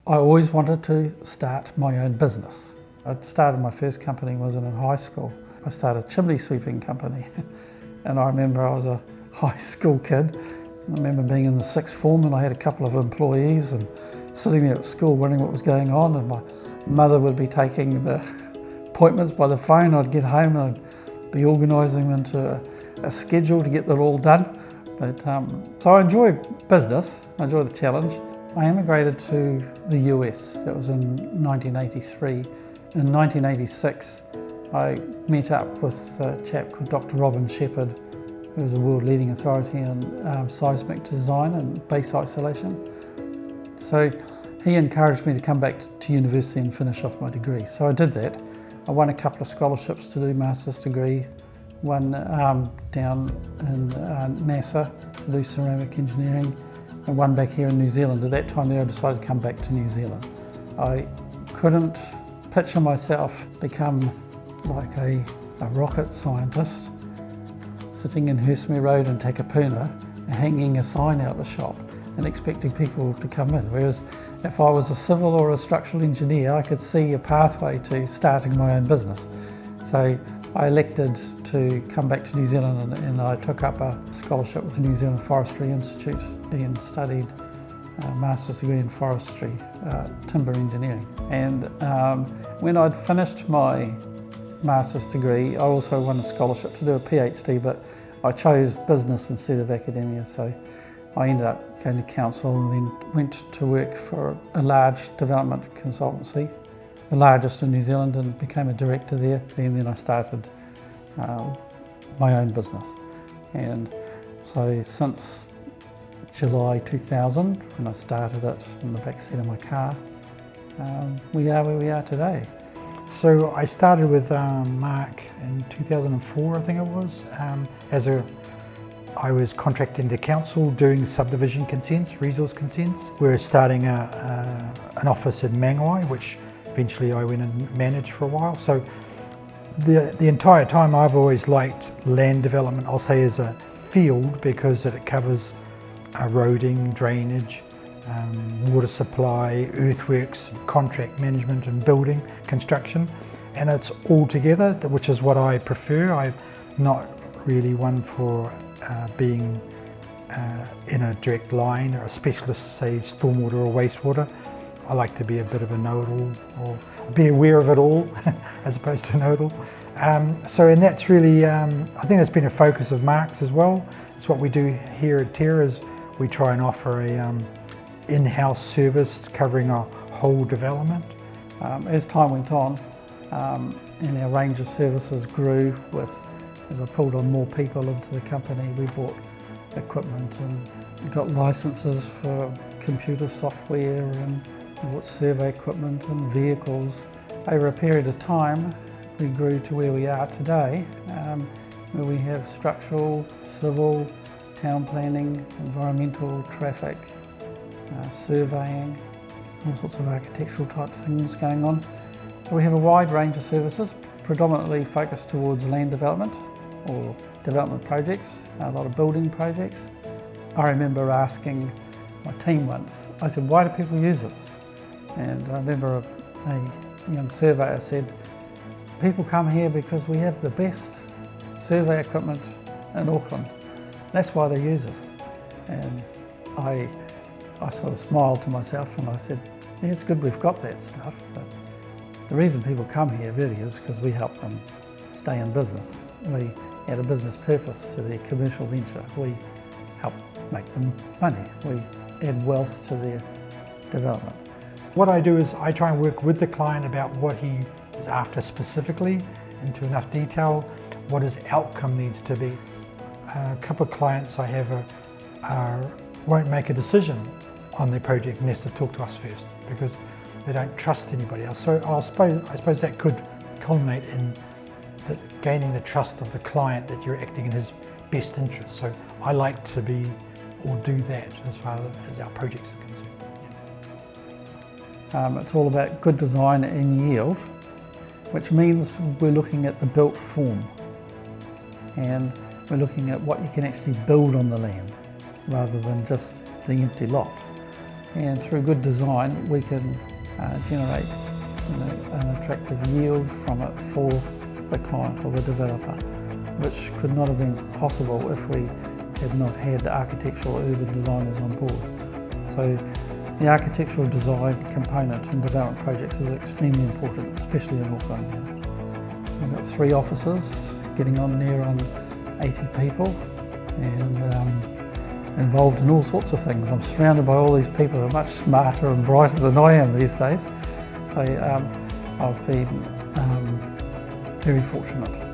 I always wanted to start my own business. I started my first company wasn't in high school. I started a chimney sweeping company and I remember I was a high school kid. I remember being in the sixth form and I had a couple of employees and sitting there at school wondering what was going on, and my mother would be taking the appointments by the phone. I'd get home and I'd be organising them into a schedule to get that all done. But so I enjoy business, I enjoy the challenge. I emigrated to the US, that was in 1983. In 1986 I met up with a chap called Dr. Robin Shepherd, who was a world leading authority in seismic design and base isolation. So he encouraged me to come back to university and finish off my degree. So I did that. I won a couple of scholarships to do master's degree, one down in NASA to do ceramic engineering, and one back here in New Zealand. At that time there I decided to come back to New Zealand. I couldn't picture myself become like a rocket scientist sitting in Hurstmere Road in Takapuna and hanging a sign out the shop and expecting people to come in. Whereas if I was a civil or a structural engineer, I could see a pathway to starting my own business. So I elected to come back to New Zealand and I took up a scholarship with the New Zealand Forestry Institute and studied a master's degree in forestry, timber engineering. And when I'd finished my master's degree, I also won a scholarship to do a PhD, but I chose business instead of academia. So I ended up going to council and then went to work for a large development consultancy, the largest in New Zealand, and became a director there. And then I started my own business. And so since July 2000, when I started it in the back seat of my car, we are where we are today. So I started with Mark in 2004, I think it was. I was contracting the council doing subdivision consents, resource consents. We were starting an office in Mangawai, which eventually I went and managed for a while. So the entire time I've always liked land development, I'll say, as a field, because it covers eroding, drainage, water supply, earthworks, contract management and building, construction, and it's all together, which is what I prefer. I'm not really one for being in a direct line or a specialist, say stormwater or wastewater. I like to be a bit of a know-it-all, or be aware of it all as opposed to know-it-all. And that's really, I think that's been a focus of Mark's as well. It's what we do here at Terra, is we try and offer a in-house service covering a whole development. As time went on and our range of services grew, as I pulled on more people into the company, we bought equipment and got licenses for computer software and bought survey equipment and vehicles. Over a period of time we grew to where we are today, where we have structural, civil, town planning, environmental, traffic, surveying, all sorts of architectural type things going on. So we have a wide range of services, predominantly focused towards land development or development projects, a lot of building projects. I remember asking my team once, I said, why do people use this? And I remember a young surveyor said, people come here because we have the best survey equipment in Auckland. That's why they use us. And I sort of smiled to myself and I said, yeah, it's good we've got that stuff, but the reason people come here really is because we help them stay in business. We add a business purpose to their commercial venture. We help make them money. We add wealth to their development. What I do is I try and work with the client about what he is after specifically, into enough detail, what his outcome needs to be. A couple of clients I have won't make a decision on their project unless they talk to us first, because they don't trust anybody else. So I suppose that could culminate in gaining the trust of the client that you're acting in his best interest. So I like to be, or do that, as far as our projects are concerned. It's all about good design and yield, which means we're looking at the built form and we're looking at what you can actually build on the land rather than just the empty lot. And through good design, we can generate an attractive yield from it for the client or the developer, which could not have been possible if we had not had architectural urban designers on board. So the architectural design component in development projects is extremely important, especially in Auckland. We've got 3 offices, getting on near on 80 people, and involved in all sorts of things. I'm surrounded by all these people who are much smarter and brighter than I am these days. So I've been very fortunate.